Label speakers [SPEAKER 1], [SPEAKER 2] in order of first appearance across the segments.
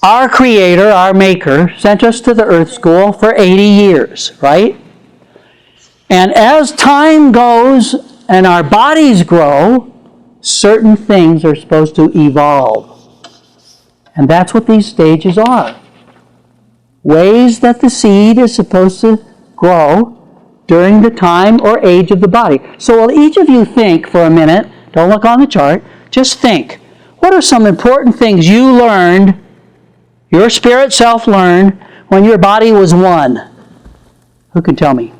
[SPEAKER 1] Our Creator, our Maker, sent us to the earth school for 80 years, right? And as time goes and our bodies grow, certain things are supposed to evolve. And that's what these stages are. Ways that the seed is supposed to grow during the time or age of the body. So will each of you think for a minute, don't look on the chart, just think, what are some important things you learned, your spirit self learned, when your body was one? Who can tell me?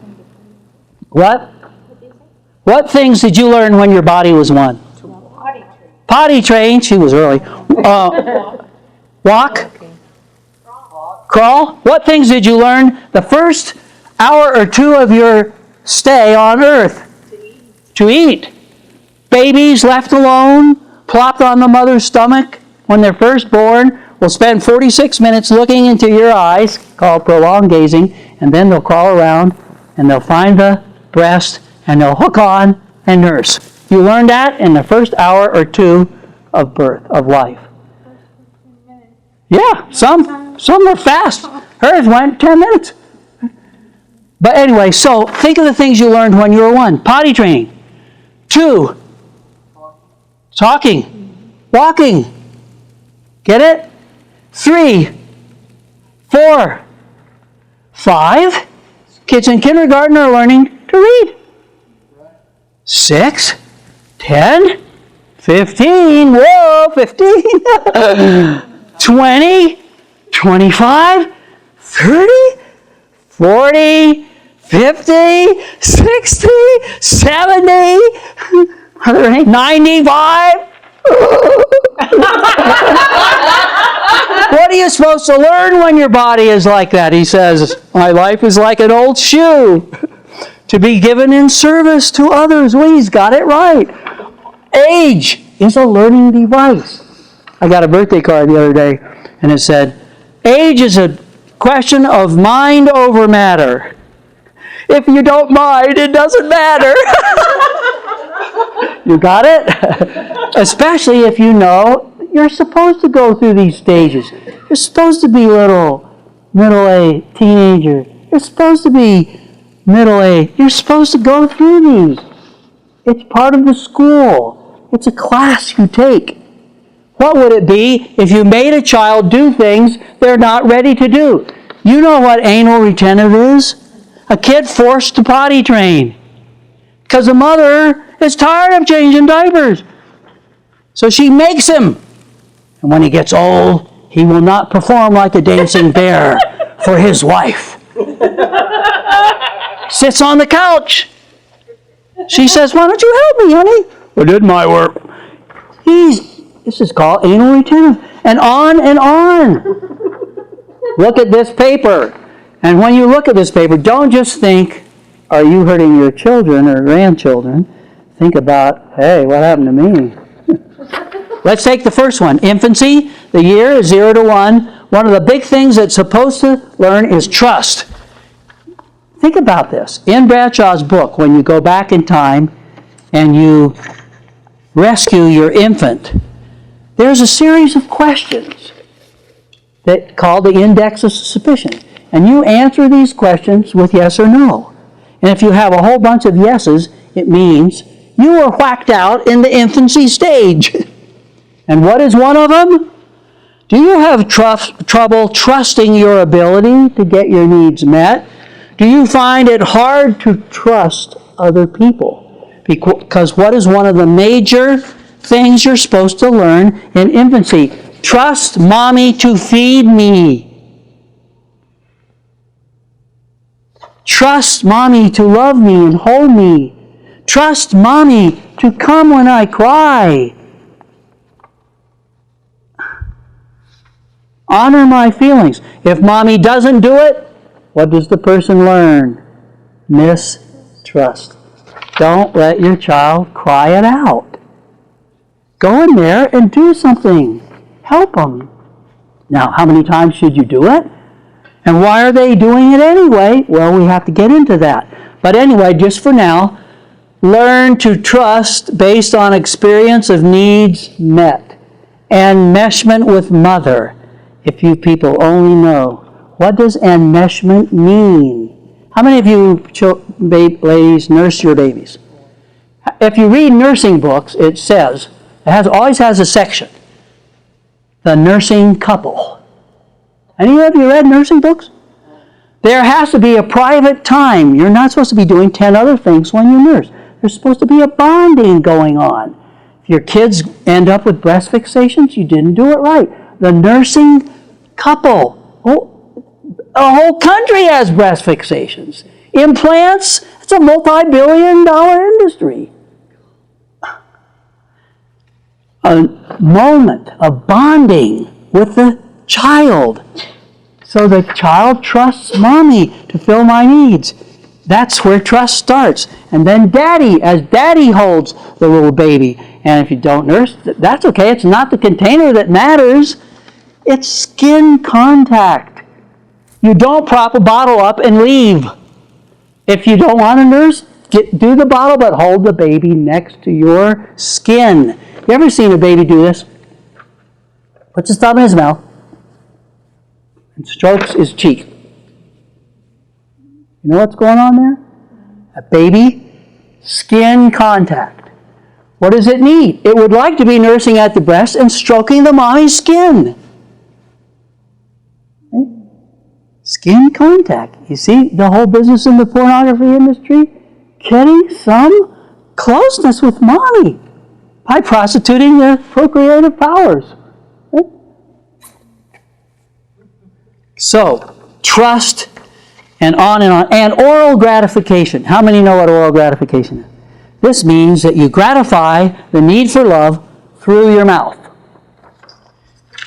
[SPEAKER 1] What? What things did you learn when your body was one?
[SPEAKER 2] Potty train.
[SPEAKER 1] Potty train, she was early. Walk? Crawl? What things did you learn the first hour or two of your stay on earth? To eat. Babies left alone, plopped on the mother's stomach when they're first born, will spend 46 minutes looking into your eyes, called prolonged gazing, and then they'll crawl around and they'll find the breast and they'll hook on and nurse. You learned that in the first hour or two of birth, of life. Yeah, some were fast. Hers went 10 minutes. But anyway, so think of the things you learned when you were one. Potty training. 2, talking. Walking. Get it? 3, 4, 5, kids in kindergarten are learning to read. 6, 10, 15, whoa, 15, 20, 25, 30, 40, 50, 60, 70, 95. What are you supposed to learn when your body is like that? He says, my life is like an old shoe to be given in service to others. Well, he's got it right. Age is a learning device. I got a birthday card the other day, and it said, age is a question of mind over matter. If you don't mind, it doesn't matter. You got it? Especially if you know you're supposed to go through these stages. You're supposed to be little, middle-aged, teenager. You're supposed to be middle-aged. You're supposed to go through these. It's part of the school. It's a class you take. What would it be if you made a child do things they're not ready to do? You know what anal retentive is? A kid forced to potty train because the mother is tired of changing diapers. So she makes him. And when he gets old, he will not perform like a dancing bear for his wife. Sits on the couch. She says, why don't you help me, honey? I did my work. This is called anal retentive. And on and on. Look at this paper. And when you look at this paper, don't just think, are you hurting your children or grandchildren? Think about, hey, what happened to me? Let's take the first one. Infancy, the year is 0 to 1. One of the big things that's supposed to learn is trust. Think about this. In Bradshaw's book, when you go back in time and you rescue your infant, there's a series of questions that called the index of suspicion. And you answer these questions with yes or no. And if you have a whole bunch of yeses, it means you were whacked out in the infancy stage. And what is one of them? Do you have trouble trusting your ability to get your needs met? Do you find it hard to trust other people? Because what is one of the major things you're supposed to learn in infancy? Trust mommy to feed me. Trust mommy to love me and hold me. Trust mommy to come when I cry. Honor my feelings. If mommy doesn't do it, what does the person learn? Mistrust. Don't let your child cry it out. Go in there and do something. Help them. Now, how many times should you do it? And why are they doing it anyway? Well, we have to get into that. But anyway, just for now, learn to trust based on experience of needs met. Enmeshment with mother if you people only know, what does enmeshment mean? How many of you ladies nurse your babies? If you read nursing books, it says, always has a section, the nursing couple. Any of you read nursing books? There has to be a private time. You're not supposed to be doing 10 other things when you nurse. There's supposed to be a bonding going on. If your kids end up with breast fixations, you didn't do it right. The nursing couple. A whole country has breast fixations. Implants, it's a multi-billion-dollar industry. A moment of bonding with the child. So the child trusts mommy to fill my needs. That's where trust starts. And then daddy, as daddy holds the little baby. And if you don't nurse, that's okay. It's not the container that matters. It's skin contact. You don't prop a bottle up and leave. If you don't want to nurse, do the bottle, but hold the baby next to your skin. You ever seen a baby do this? Puts his thumb in his mouth and strokes his cheek. You know what's going on there? A baby, skin contact. What does it need? It would like to be nursing at the breast and stroking the mommy's skin. Skin contact. You see the whole business in the pornography industry? Getting some closeness with mommy by prostituting their procreative powers. So, trust and on and on. And oral gratification. How many know what oral gratification is? This means that you gratify the need for love through your mouth.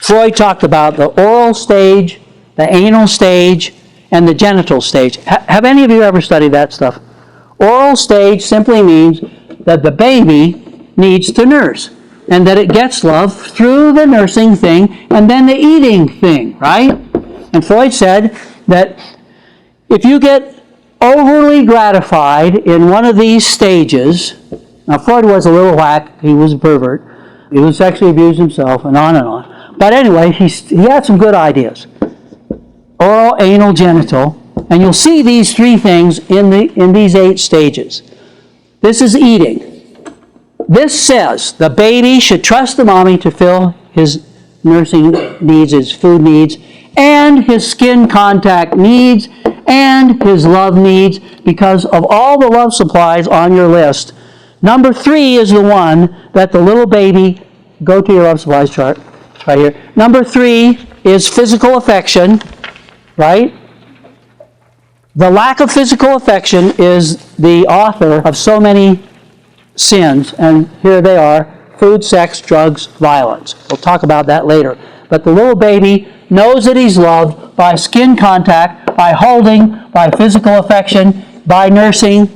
[SPEAKER 1] Freud talked about the oral stage, the anal stage, and the genital stage. Have any of you ever studied that stuff? Oral stage simply means that the baby needs to nurse, and that it gets love through the nursing thing and then the eating thing, right? And Freud said that if you get overly gratified in one of these stages, now Freud was a little whack, he was a pervert, he was sexually abused himself, and on and on. But anyway, he had some good ideas. Oral, anal, genital, and you'll see these three things in these 8 stages. This is eating. This says the baby should trust the mommy to fill his nursing needs, his food needs, and his skin contact needs, and his love needs, because of all the love supplies on your list. Number 3 is the one that the little baby, go to your love supplies chart, it's right here. Number 3 is physical affection, right? The lack of physical affection is the author of so many sins, and here they are: food, sex, drugs, violence. We'll talk about that later. But the little baby knows that he's loved by skin contact, by holding, by physical affection, by nursing.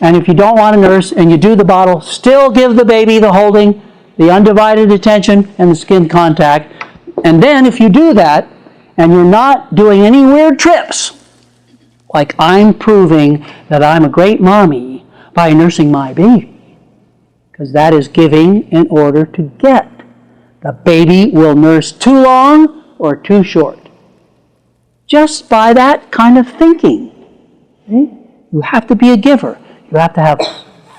[SPEAKER 1] And if you don't want to nurse and you do the bottle, still give the baby the holding, the undivided attention, and the skin contact. And then if you do that, and you're not doing any weird trips, like I'm proving that I'm a great mommy by nursing my baby, because that is giving in order to get. The baby will nurse too long or too short. Just by that kind of thinking. Okay? You have to be a giver. You have to have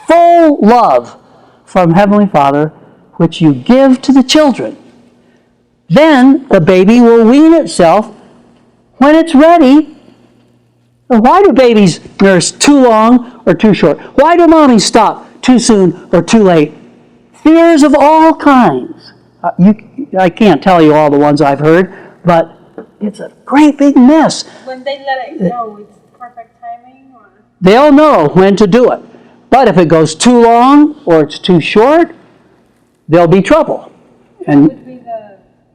[SPEAKER 1] full love from Heavenly Father, which you give to the children. Then the baby will wean itself when it's ready. Why do babies nurse too long or too short? Why do mommies stop too soon or too late? Fears of all kinds. I can't tell you all the ones I've heard, but it's a great big mess.
[SPEAKER 2] When they let it go, it's perfect timing? Or?
[SPEAKER 1] They'll know when to do it. But if it goes too long or it's too short, there'll be trouble. And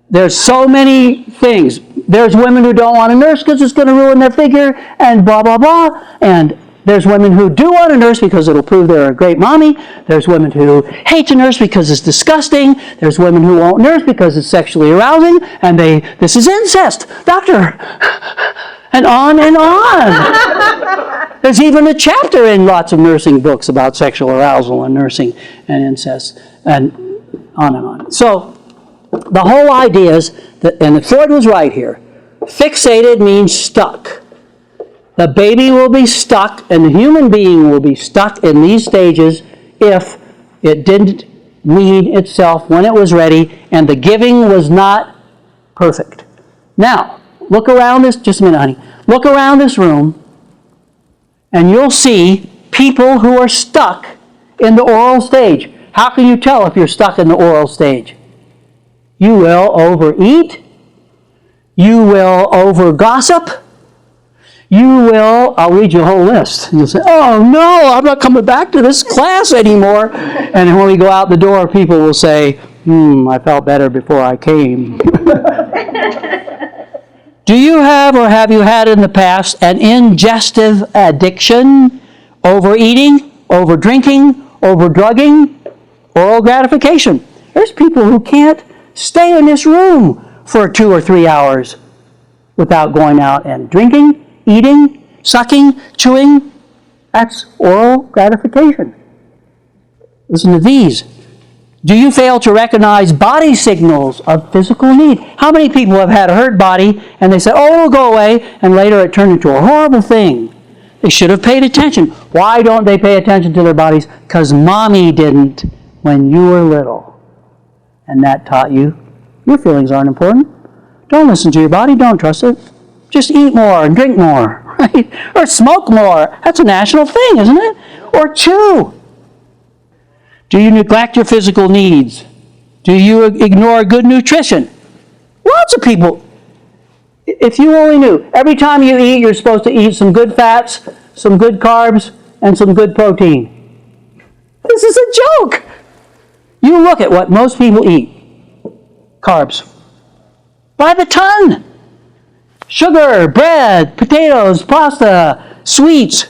[SPEAKER 1] there's so many things. There's women who don't want to nurse because it's going to ruin their figure and blah, blah, blah. And there's women who do want to nurse because it'll prove they're a great mommy. There's women who hate to nurse because it's disgusting. There's women who won't nurse because it's sexually arousing. And this is incest. Doctor. And on and on. There's even a chapter in lots of nursing books about sexual arousal and nursing and incest. And on and on. So, The whole idea is that, and Freud was right here, fixated means stuck. The baby will be stuck, and the human being will be stuck in these stages if it didn't wean itself when it was ready, and the giving was not perfect. Now, look around this, just a minute, honey. Look around this room, and you'll see people who are stuck in the oral stage. How can you tell if you're stuck in the oral stage? You will overeat. You will over-gossip. You will, I'll read you a whole list. You'll say, oh no, I'm not coming back to this class anymore. And then when we go out the door, people will say, I felt better before I came. Do you have or have you had in the past an ingestive addiction? Overeating, over-drinking, over-drugging, oral gratification. There's people who can't stay in this room for 2 or 3 hours without going out and drinking, eating, sucking, chewing. That's oral gratification. Listen to these. Do you fail to recognize body signals of physical need? How many people have had a hurt body and they said, oh, it'll go away, and later it turned into a horrible thing? They should have paid attention. Why don't they pay attention to their bodies? Because mommy didn't when you were little. And that taught you your feelings aren't important. Don't listen to your body. Don't trust it. Just eat more and drink more, right? Or smoke more. That's a national thing, isn't it? Or chew. Do you neglect your physical needs? Do you ignore good nutrition? Lots of people. If you only knew, every time you eat, you're supposed to eat some good fats, some good carbs, and some good protein. This is a joke. You look at what most people eat. Carbs. By the ton. Sugar, bread, potatoes, pasta, sweets.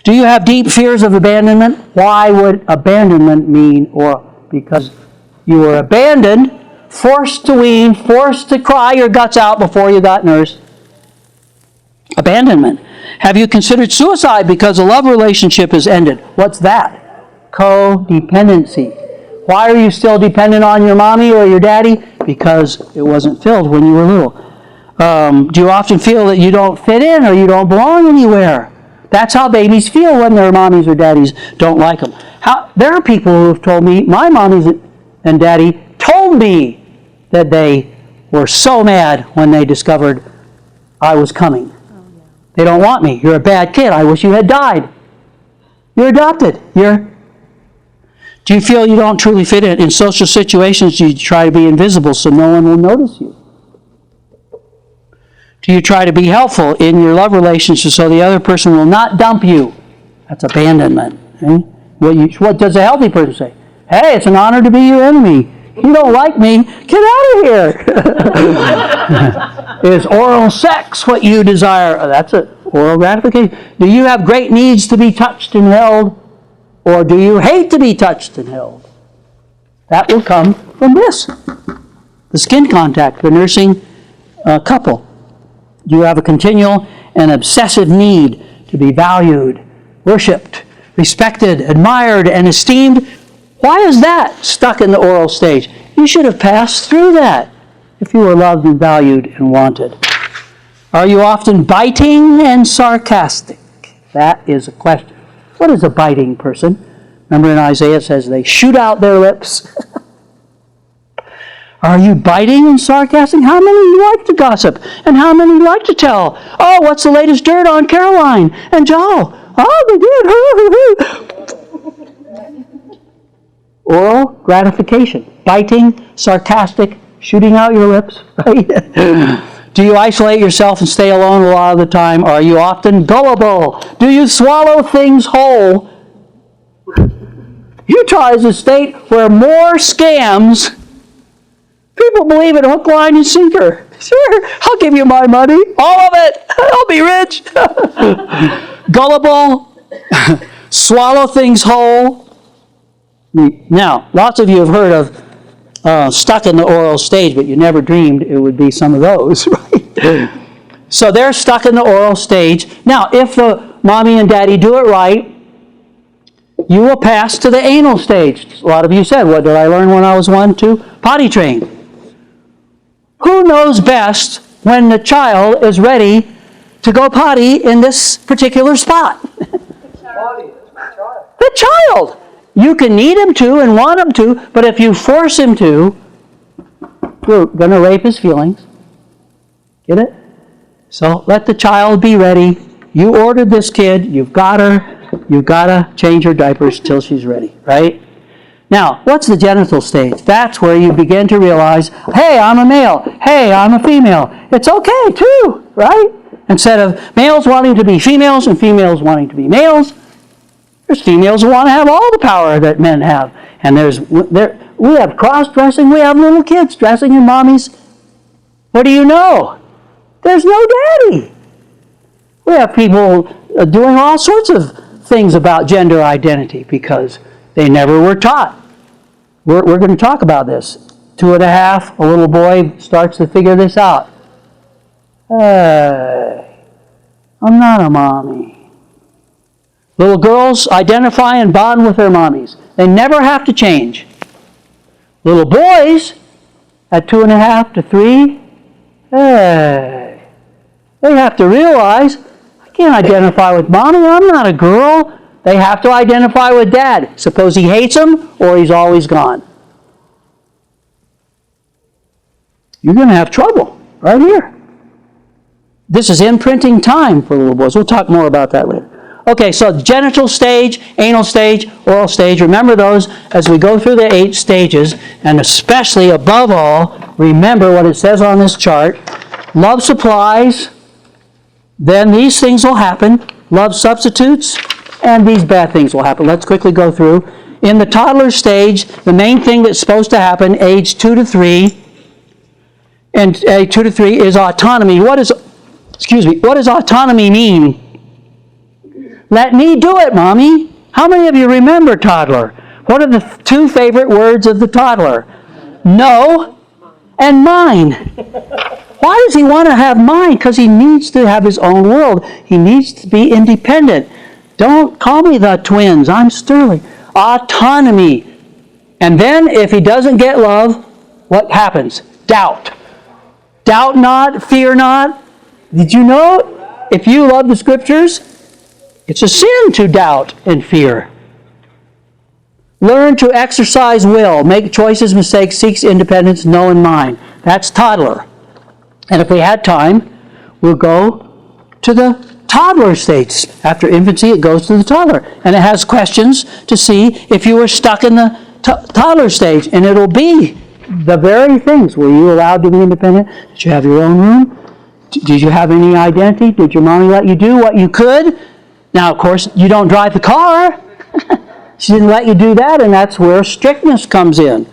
[SPEAKER 1] Do you have deep fears of abandonment? Why would abandonment mean, or because you were abandoned, forced to wean, forced to cry your guts out before you got nursed? Abandonment. Have you considered suicide because a love relationship has ended? What's that? Codependency. Why are you still dependent on your mommy or your daddy? Because it wasn't filled when you were little. Do you often feel that you don't fit in or you don't belong anywhere? That's how babies feel when their mommies or daddies don't like them. There are people who have told me, my mommies and daddy told me that they were so mad when they discovered I was coming. They don't want me. You're a bad kid. I wish you had died. You're adopted. Do you feel you don't truly fit in social situations? Do you try to be invisible so no one will notice you? Do you try to be helpful in your love relationship so the other person will not dump you? That's abandonment. Okay? What does a healthy person say? Hey, it's an honor to be your enemy. You don't like me, get out of here. Is oral sex what you desire? That's it, oral gratification. Do you have great needs to be touched and held? Or do you hate to be touched and held? That will come from this. The skin contact, the nursing couple. Do you have a continual and obsessive need to be valued, worshipped, respected, admired, and esteemed? Why is that stuck in the oral stage? You should have passed through that if you were loved and valued and wanted. Are you often biting and sarcastic? That is a question. What is a biting person? Remember in Isaiah it says they shoot out their lips. Are you biting and sarcastic? How many like to gossip? And how many like to tell? Oh, what's the latest dirt on Caroline and Joel? Oh, they did. Oral gratification. Biting, sarcastic, shooting out your lips. Right? Do you isolate yourself and stay alone a lot of the time? Are you often gullible? Do you swallow things whole? Utah is a state where more scams. People believe in hook, line, and sinker. Sure, I'll give you my money. All of it. I'll be rich. Gullible. Swallow things whole. Now, lots of you have heard of stuck in the oral stage, but you never dreamed it would be some of those, right? So they're stuck in the oral stage. Now, if the mommy and daddy do it right, you will pass to the anal stage. A lot of you said, what did I learn when I was 1, 2? Potty trained. Who knows best when the child is ready to go potty in this particular spot? The child. You can need him to and want him to, but if you force him to, you're going to rape his feelings. Get it? So let the child be ready. You ordered this kid. You've got her. You've got to change her diapers till she's ready, right? Now, what's the genital stage? That's where you begin to realize, hey, I'm a male. Hey, I'm a female. It's okay, too, right? Instead of males wanting to be females and females wanting to be males, there's females who want to have all the power that men have. And we have cross-dressing. We have little kids dressing in mommies. What do you know? There's no daddy. We have people doing all sorts of things about gender identity because they never were taught. We're going to talk about this. 2.5, a little boy starts to figure this out. Hey, I'm not a mommy. Little girls identify and bond with their mommies. They never have to change. Little boys, at 2.5 to 3, hey, they have to realize, I can't identify with mommy, I'm not a girl. They have to identify with dad. Suppose he hates him or he's always gone. You're going to have trouble right here. This is imprinting time for little boys. We'll talk more about that later. Okay, so genital stage, anal stage, oral stage. Remember those as we go through the 8 stages, and especially, above all, remember what it says on this chart. Love supplies, then these things will happen. Love substitutes, and these bad things will happen. Let's quickly go through. In the toddler stage, the main thing that's supposed to happen, age 2 to 3, and age 2 to 3 is autonomy. What does autonomy mean? Let me do it, Mommy. How many of you remember toddler? What are the 2 favorite words of the toddler? No and mine. Why does he want to have mine? Because he needs to have his own world. He needs to be independent. Don't call me the twins. I'm Sterling. Autonomy. And then if he doesn't get love, what happens? Doubt. Doubt not, fear not. Did you know, if you love the Scriptures, it's a sin to doubt and fear. Learn to exercise will, make choices, mistakes, seeks independence, know and mind. That's toddler. And if we had time, we'll go to the toddler stage. After infancy, it goes to the toddler. And it has questions to see if you were stuck in the toddler stage. And it'll be the very things. Were you allowed to be independent? Did you have your own room? Did you have any identity? Did your mommy let you do what you could? Now, of course, you don't drive the car. She didn't let you do that, and that's where strictness comes in.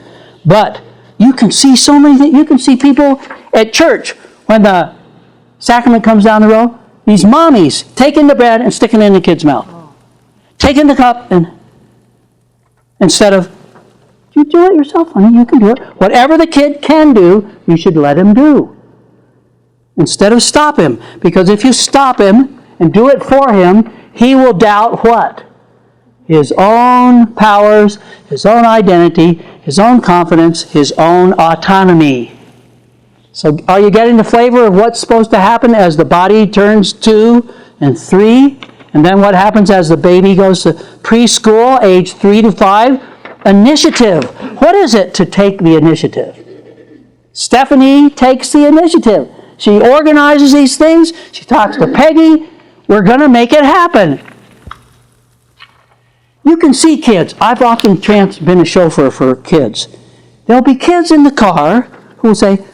[SPEAKER 1] But you can see so many things. You can see people at church when the sacrament comes down the road. These mommies taking the bread and sticking it in the kid's mouth. Taking the cup and instead of, you do it yourself, honey, you can do it. Whatever the kid can do, you should let him do. Instead of stop him. Because if you stop him and do it for him, he will doubt what? His own powers, his own identity, his own confidence, his own autonomy. So are you getting the flavor of what's supposed to happen as the body turns 2 and 3? And then what happens as the baby goes to preschool, age 3 to 5? Initiative. What is it to take the initiative? Stephanie takes the initiative. She organizes these things. She talks to Peggy. We're going to make it happen. You can see kids. I've often been a chauffeur for kids. There'll be kids in the car who will say,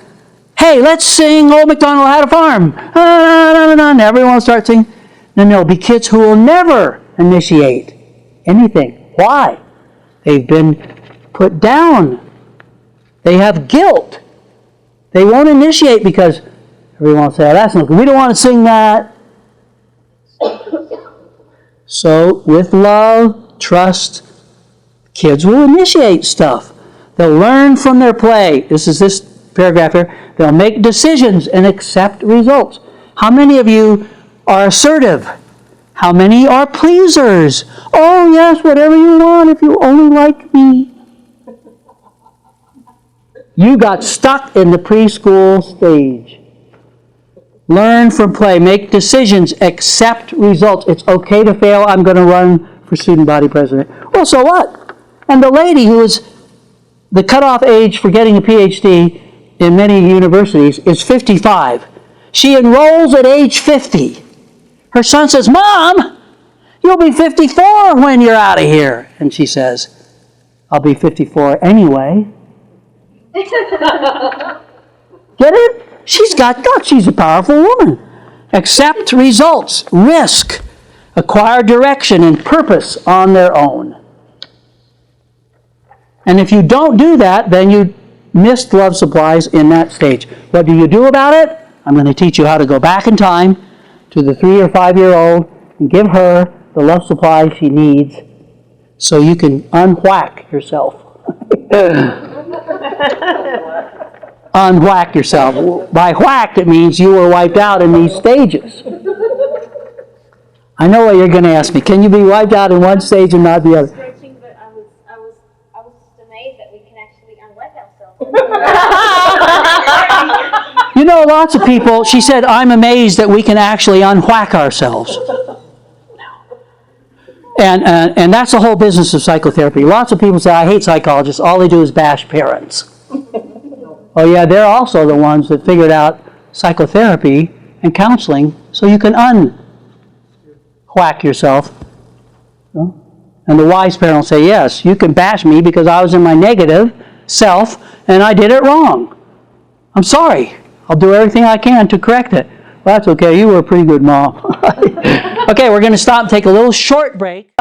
[SPEAKER 1] hey, let's sing Old MacDonald Had a Farm. And everyone will start singing. Then there'll be kids who will never initiate anything. Why? They've been put down. They have guilt. They won't initiate because everyone will say, oh, that's not good. We don't want to sing that. So, with love, trust, kids will initiate stuff. They'll learn from their play. This is this paragraph here. They'll make decisions and accept results. How many of you are assertive? How many are pleasers? Oh, yes, whatever you want if you only like me. You got stuck in the preschool stage. Learn from play. Make decisions. Accept results. It's okay to fail. I'm going to run for student body president. Well, so what? And the lady who is the cutoff age for getting a PhD in many universities is 55. She enrolls at age 50. Her son says, Mom, you'll be 54 when you're out of here. And she says, I'll be 54 anyway. Get it? She's got guts. She's a powerful woman. Accept results, risk, acquire direction and purpose on their own. And if you don't do that, then you missed love supplies in that stage. What do you do about it? I'm going to teach you how to go back in time to the 3 or 5 year old and give her the love supply she needs so you can unwhack yourself. Unwhack yourself. By whacked, it means you were wiped out in these stages. I know what you're going to ask me. Can you be wiped out in one stage and not the other?
[SPEAKER 3] Stretching, but I was just amazed that we can actually unwhack ourselves.
[SPEAKER 1] You know, lots of people, she said, I'm amazed that we can actually unwhack ourselves. And that's the whole business of psychotherapy. Lots of people say, I hate psychologists. All they do is bash parents. Oh yeah, they're also the ones that figured out psychotherapy and counseling so you can unwhack yourself. And the wise parent will say, yes, you can bash me because I was in my negative self and I did it wrong. I'm sorry. I'll do everything I can to correct it. Well, that's okay. You were a pretty good mom. Okay, we're going to stop and take a little short break.